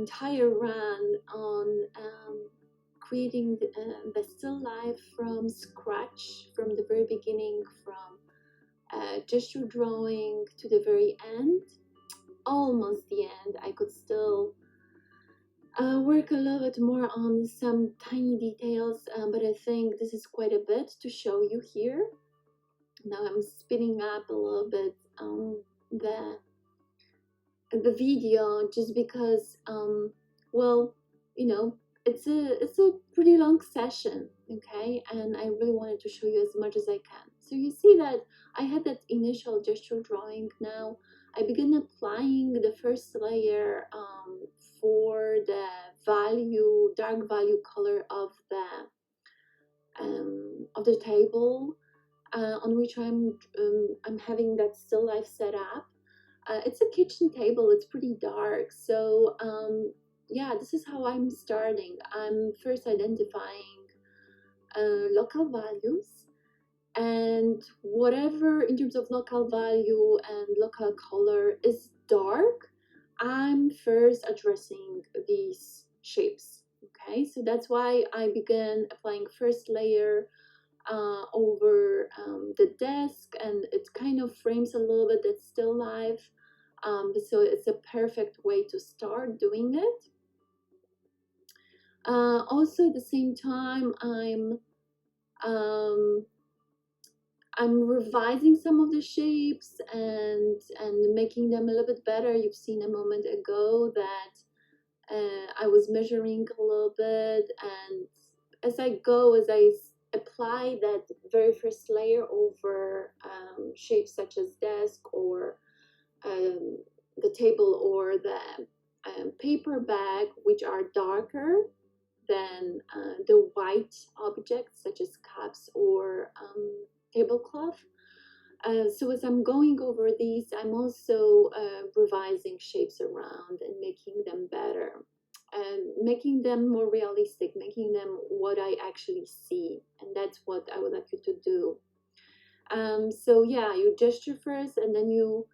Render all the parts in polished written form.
entire run on creating the still life from scratch, from the very beginning, from gesture drawing to the very end, almost the end. I could still work a little bit more on some tiny details, but I think this is quite a bit to show you here. Now I'm speeding up a little bit the video, just because well, you know, it's a pretty long session, okay, and I really wanted to show you as much as I can. So you see that I had that initial gesture drawing. Now I begin applying the first layer for the dark value color of the table on which I'm having that still life set up. It's a kitchen table, it's pretty dark, so yeah, this is how I'm starting. I'm first identifying local values, and whatever in terms of local value and local color is dark, I'm first addressing these shapes. Okay, so that's why I began applying first layer over the desk, and it kind of frames a little bit that still life. So it's a perfect way to start doing it. Also, at the same time, I'm revising some of the shapes and making them a little bit better. You've seen a moment ago that I was measuring a little bit, and as I go, as I apply that very first layer over shapes such as desk or the table or the paper bag, which are darker than the white objects such as cups or tablecloth. So as I'm going over these, I'm also revising shapes around and making them better, and making them more realistic, making them what I actually see, and that's what I would like you to do. So yeah, you gesture first, and then you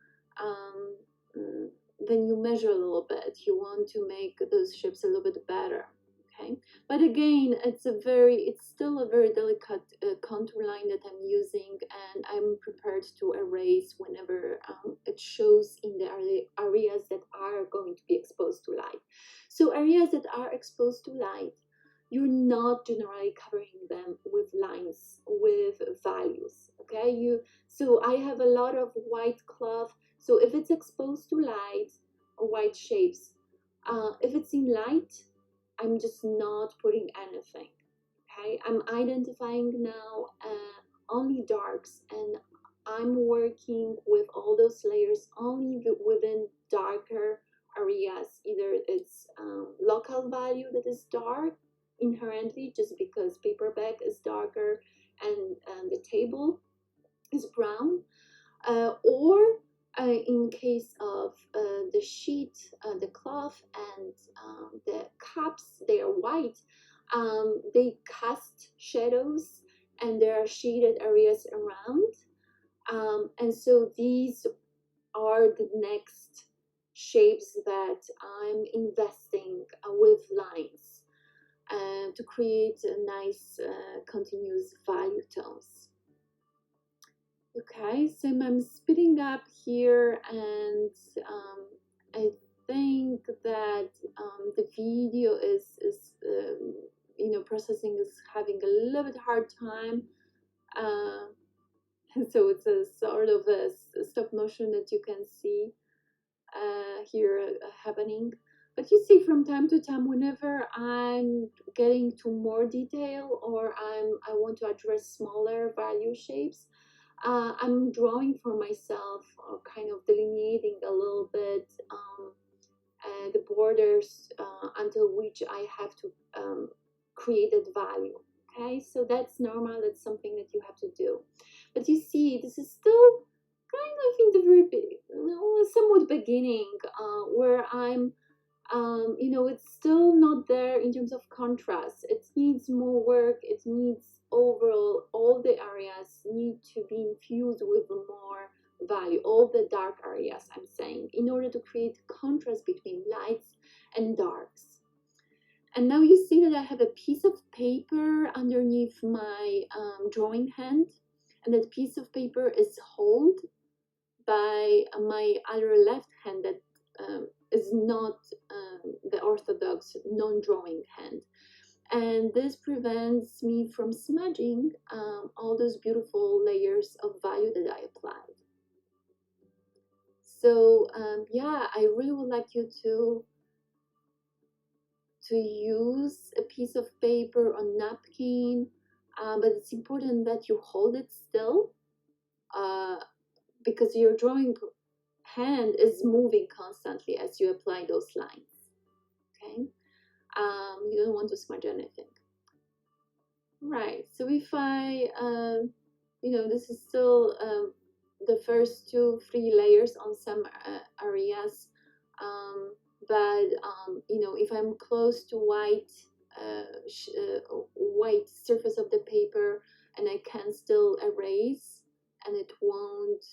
measure a little bit. You want to make those shapes a little bit better. Okay, but again, it's still a very delicate contour line that I'm using, and I'm prepared to erase whenever it shows in the areas that are going to be exposed to light. So areas that are exposed to light, you're not generally covering them with lines, with values. Okay, so I have a lot of white cloth, so if it's exposed to light, white shapes, if it's in light, I'm just not putting anything. Okay, I'm identifying now only darks, and I'm working with all those layers only within darker areas. Either it's local value that is dark inherently, just because paper bag is darker and the table is brown, or in case of the sheet, the cloth, and the cups, they are white. They cast shadows, and there are shaded areas around. And so these are the next shapes that I'm investing with lines to create a nice continuous value tones. Okay, so I'm speeding up here, and I think that the video is processing is having a little bit hard time. So it's a sort of a stop motion that you can see here happening. But you see, from time to time, whenever I'm getting to more detail, or I want to address smaller value shapes, I'm drawing for myself, or kind of delineating a little bit the borders until which I have to create that value. Okay, so that's normal. That's something that you have to do. But you see, this is still kind of in the very somewhat beginning, where I'm it's still not there in terms of contrast. It needs more work. It needs overall, all the areas need to be infused with more value, all the dark areas, I'm saying, in order to create contrast between lights and darks. And now you see that I have a piece of paper underneath my drawing hand, and that piece of paper is held by my other left hand that is not the orthodox non-drawing hand. And this prevents me from smudging all those beautiful layers of value that I applied. So yeah, I really would like you to use a piece of paper or napkin, but it's important that you hold it still because your drawing hand is moving constantly as you apply those lines. Okay, you don't want to smudge anything. Right, so if I this is still the first 2-3 layers on some areas, but if I'm close to white white surface of the paper and I can still erase and it won't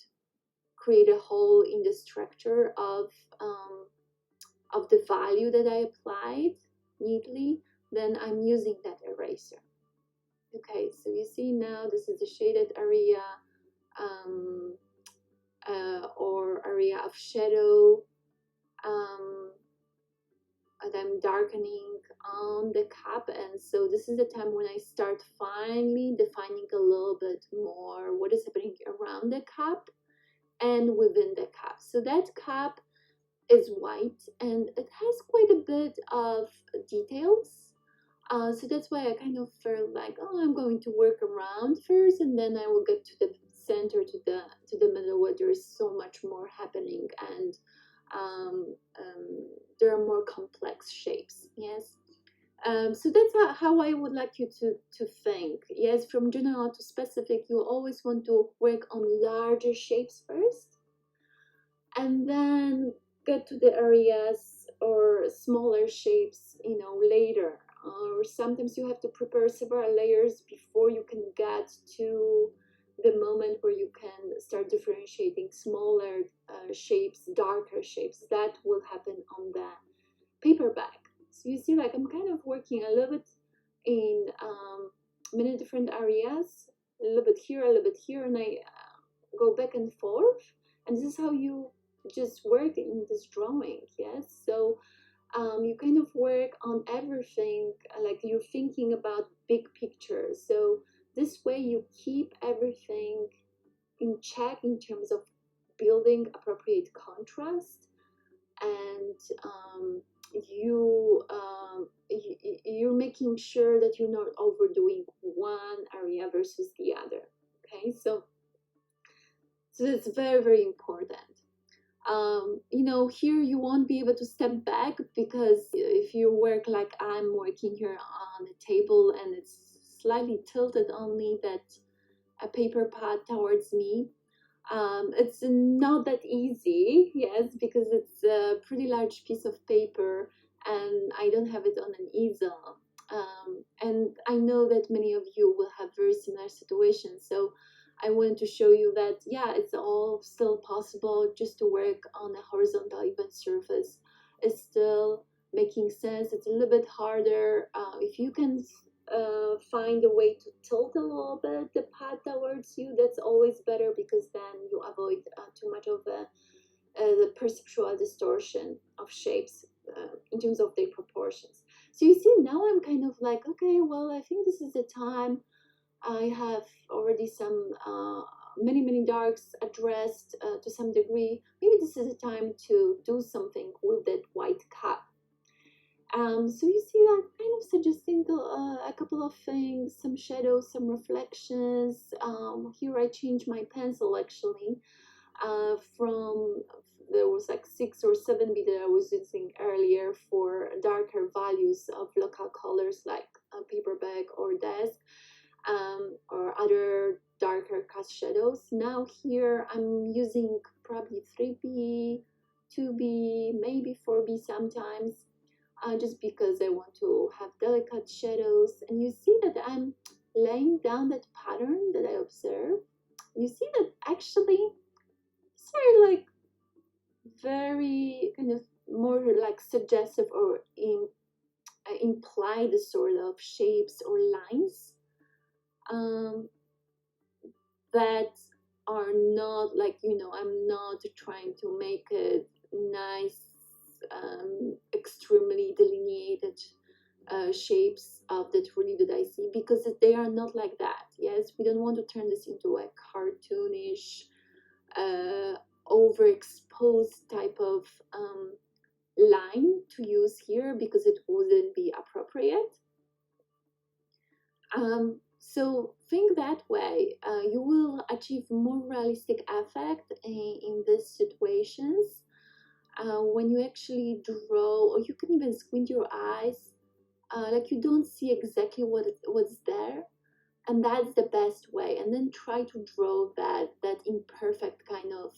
create a hole in the structure of the value that I applied neatly, then I'm using that eraser. Okay, so you see now this is a shaded area or area of shadow that I'm darkening on the cap, and so this is the time when I start finally defining a little bit more what is happening around the cap and within the cap. So that cap is white and it has quite a bit of details. So that's why I kind of felt like, oh, I'm going to work around first, and then I will get to the center, to the middle, where there is so much more happening, and there are more complex shapes. Yes. So that's how I would like you to think. Yes, from general to specific, you always want to work on larger shapes first, and then get to the areas or smaller shapes, later. Or sometimes you have to prepare several layers before you can get to the moment where you can start differentiating smaller shapes, darker shapes. That will happen on the paper bag. So you see, like, I'm kind of working a little bit in many different areas, a little bit here, a little bit here, and I go back and forth. And this is how you just work in this drawing. Yes, so you kind of work on everything, like you're thinking about big pictures. So this way you keep everything in check in terms of building appropriate contrast, and you're making sure that you're not overdoing one area versus the other. Okay, so it's very, very important. Here you won't be able to step back, because if you work like I'm working here on a table and it's slightly tilted only that a paper pad towards me, it's not that easy. Yes, because it's a pretty large piece of paper and I don't have it on an easel. And I know that many of you will have very similar situations, so I wanted to show you that, yeah, it's all still possible just to work on a horizontal even surface. It's still making sense. It's a little bit harder. If you can find a way to tilt a little bit the pad towards you, that's always better, because then you avoid too much of the perceptual distortion of shapes in terms of their proportions. So you see, now I'm kind of like, okay, well, I think this is the time. I have already some many darks addressed to some degree. Maybe this is a time to do something with that white cap. So you see, I'm kind of suggesting a couple of things, some shadows, some reflections. Here I changed my pencil actually from, there was like 6 or 7 B that I was using earlier for darker values of local colors like a paper bag or desk, or other darker cast shadows. Now here I'm using probably 3B, 2B, maybe 4B sometimes, just because I want to have delicate shadows. And you see that I'm laying down that pattern that I observe. You see that actually it's very, like, very kind of more like suggestive or imply the sort of shapes or lines that are not like, I'm not trying to make a nice, extremely delineated shapes of the tree that I see, because they are not like that. Yes, we don't want to turn this into a cartoonish, overexposed type of line to use here, because it wouldn't be appropriate. So think that way. You will achieve more realistic effect in these situations. When you actually draw, or you can even squint your eyes, like you don't see exactly what's there, and that's the best way. And then try to draw that imperfect kind of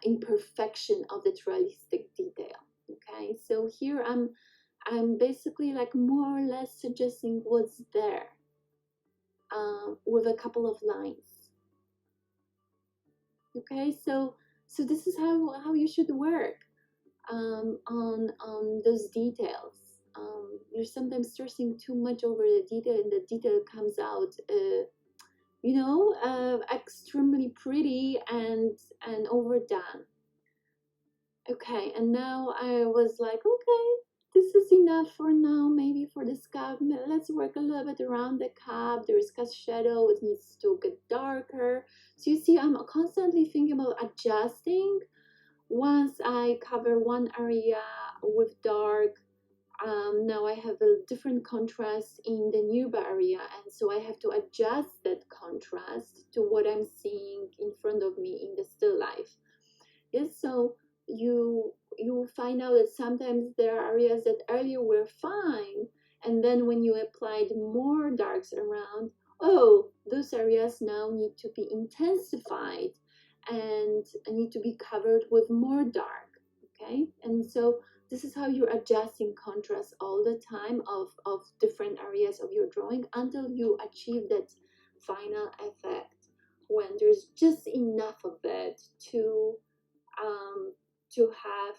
imperfection of the realistic detail. Okay, so here I'm basically like more or less suggesting what's there, with a couple of lines. Okay, so this is how you should work on those details. You're sometimes stressing too much over the detail, and the detail comes out, extremely pretty and overdone. Okay, and now I was like, okay, this is enough for now, maybe for the scalp. Let's work a little bit around the cap. There is cast shadow, it needs to get darker. So you see, I'm constantly thinking about adjusting. Once I cover one area with dark, now I have a different contrast in the nearby area, and so I have to adjust that contrast to what I'm seeing in front of me in the still life. Yes, so you will find out that sometimes there are areas that earlier were fine, and then when you applied more darks around, oh, those areas now need to be intensified and need to be covered with more dark. Okay, and so this is how you're adjusting contrast all the time of different areas of your drawing until you achieve that final effect when there's just enough of it to have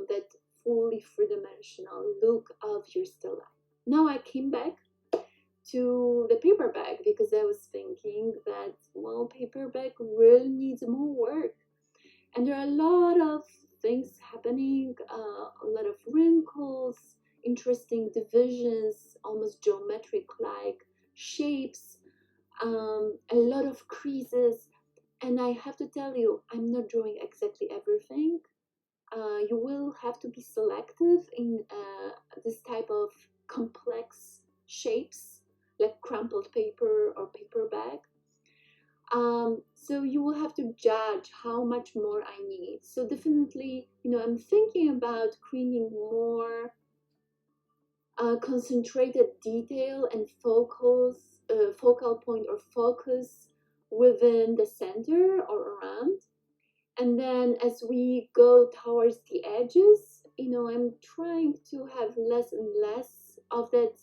that fully three-dimensional look of your still life. Now I came back to the paper bag because I was thinking that, well, paper bag really needs more work, and there are a lot of things happening, a lot of wrinkles, interesting divisions, almost geometric like shapes, a lot of creases. And I have to tell you, I'm not drawing exactly everything. You will have to be selective in this type of complex shapes, like crumpled paper or paper bag. So you will have to judge how much more I need. So definitely, I'm thinking about creating more concentrated detail and focal point or focus within the center or around. And then as we go towards the edges, I'm trying to have less and less of that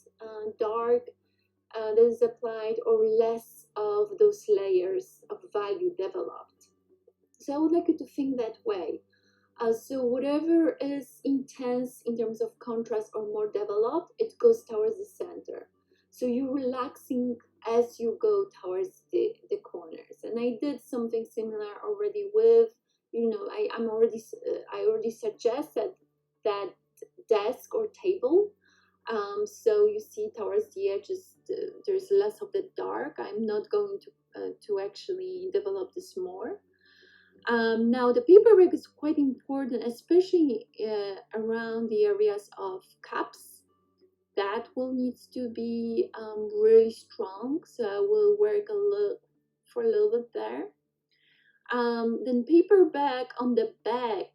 dark that is applied, or less of those layers of value developed. So I would like you to think that way. So whatever is intense in terms of contrast or more developed, it goes towards the center. So you're relaxing as you go towards the corners. And I did something similar already with, I already suggested that desk or table. So you see towards the edges, there's less of the dark. I'm not going to actually develop this more. Now the paper bag is quite important, especially around the areas of cups. That will need to be really strong, so I will work for a little bit there. Then paper bag on the back,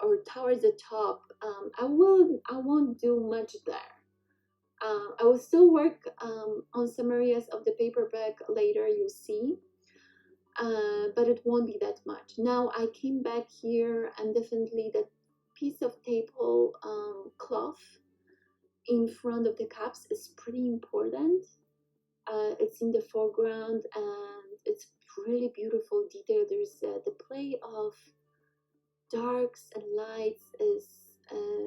or towards the top. I won't do much there. I will still work on some areas of the paper bag later. You see. But it won't be that much. Now I came back here, and definitely that piece of table cloth in front of the cups is pretty important. It's in the foreground, and it's really beautiful detail. There's the play of darks and lights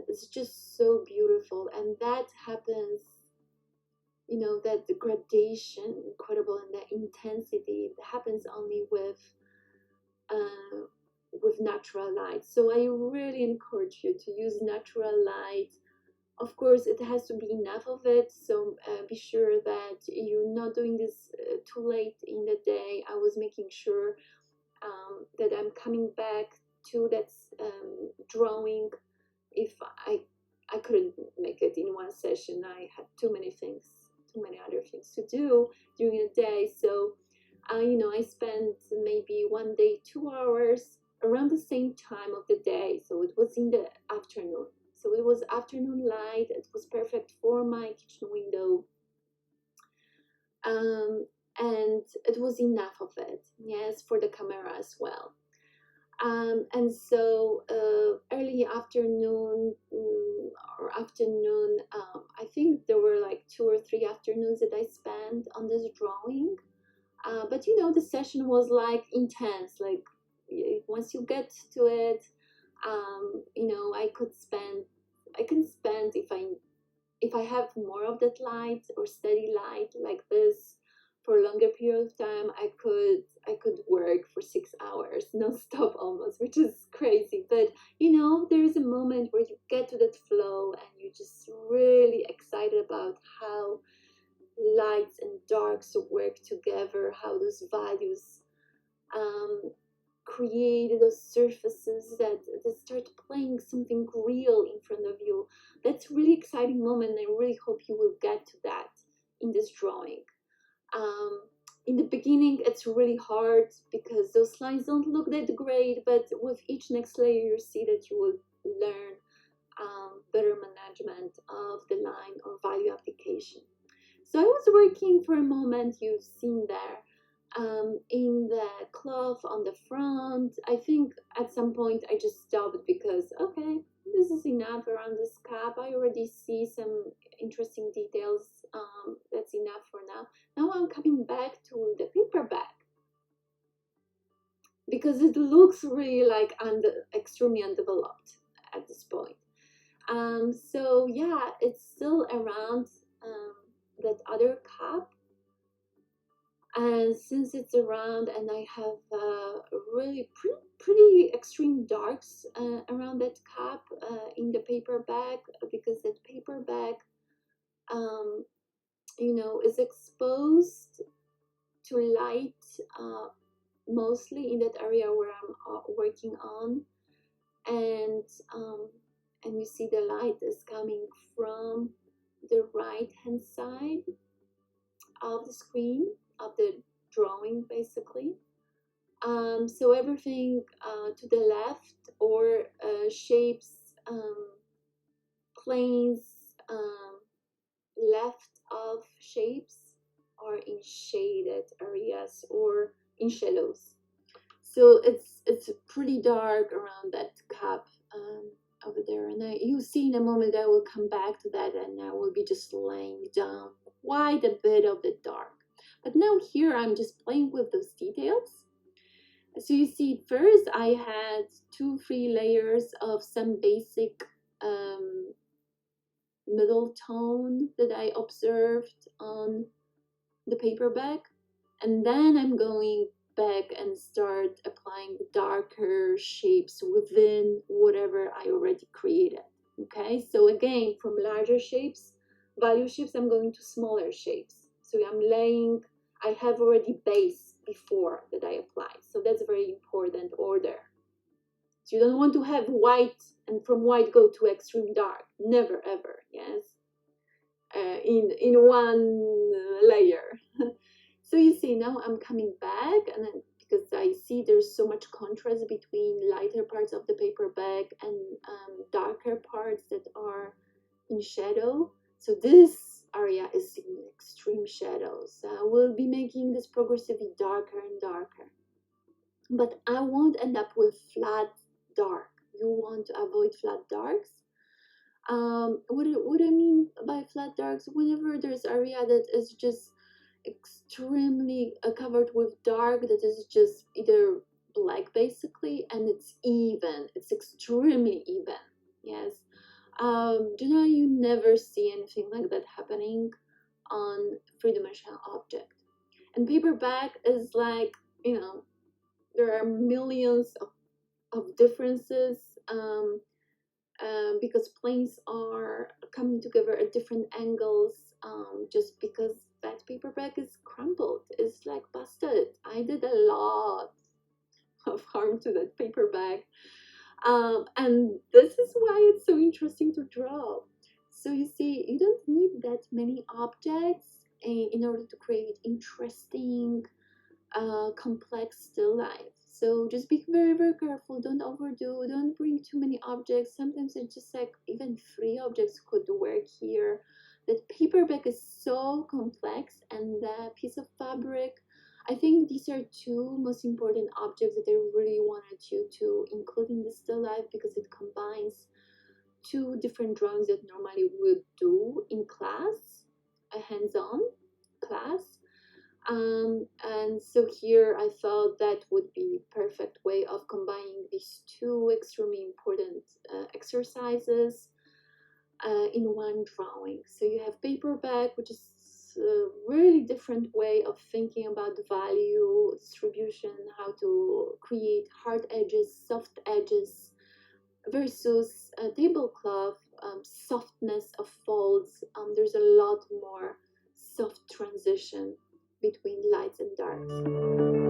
is just so beautiful, and that happens, you know, that the gradation incredible and the intensity happens only uh, with natural light. So I really encourage you to use natural light. Of course, it has to be enough of it, so be sure that you're not doing this too late in the day. I was making sure that I'm coming back to that drawing. If I couldn't make it in one session, I had too many things, too many other things to do during the day. So you know, I spent maybe one day 2 hours around the same time of the day. So it was in the afternoon. So it was afternoon light. It was perfect for my kitchen window. Um, and it was enough of it, yes, for the camera as well. And so early afternoon or afternoon, I think there were like 2 or 3 afternoons that I spent on this drawing. But you know, the session was like intense. Like once you get to it, you know, I can spend if I have more of that light or steady light like this for a longer period of time, I could work for 6 hours non-stop almost, which is crazy. But you know, there is a moment where you get to that flow and you're just really excited about how lights and darks work together, how those values um, create those surfaces that start playing something real in front of you. That's a really exciting moment, and I really hope you will get to that in this drawing. Um, in the beginning, it's really hard because those lines don't look that great, but with each next layer, you see that you will learn better management of the line or value application. So I was working for a moment, you've seen there, in the cloth on the front. I think at some point I just stopped because, okay, this is enough around this cap. I already see some interesting details. That's enough for now. Now I'm coming back to the paperback because it looks really like extremely undeveloped at this point. So yeah, it's still around um, that other cap, and since it's around and I have really pretty extreme darks around that cap in the paperback, because that paperback um, you know, is exposed to light mostly in that area where I'm working on, and um, and you see the light is coming from the right hand side of the screen of the drawing basically. So everything to the left or shapes, planes left of shapes are in shaded areas or in shadows. So it's pretty dark around that cap over there, and you'll see in a moment I will come back to that, and I will be just laying down quite a bit of the dark. But now here I'm just playing with those details. So you see, first I had 2-3 layers of some basic um, middle tone that I observed on the paperback, and then I'm going back and start applying the darker shapes within whatever I already created. Okay, so again, from larger shapes, value shapes, I'm going to smaller shapes. So I'm laying, I have already base before that I apply. So that's a very important order. So you don't want to have white and from white go to extreme dark. Never ever, yes? In one layer. So you see, now I'm coming back, and then because I see there's so much contrast between lighter parts of the paperback and darker parts that are in shadow. So this area is in extreme shadows. I will be making this progressively darker and darker. But I won't end up with flat dark. You want to avoid flat darks. What I mean by flat darks, whenever there's area that is just extremely covered with dark, that is just either black basically, and it's even. It's extremely even. Yes. You never see anything like that happening on three-dimensional object. And paperback is like, there are millions of differences, because planes are coming together at different angles, just because that paperback is crumpled, it's like busted. I did a lot of harm to that paperback, and this is why it's so interesting to draw. So you see, you don't need that many objects in order to create interesting, complex still life. So just be very, very careful. Don't overdo. Don't bring too many objects. Sometimes it's just like even 3 objects could work here. That paperback is so complex, and that piece of fabric. I think these are 2 most important objects that I really wanted you to include in the still life, because it combines 2 different drawings that normally would do in class, a hands-on class. And so here I thought that would be perfect way of combining these 2 extremely important exercises in one drawing. So you have paperback, which is a really different way of thinking about the value distribution, how to create hard edges, soft edges, versus tablecloth, softness of folds. There's a lot more soft transition between lights and darks.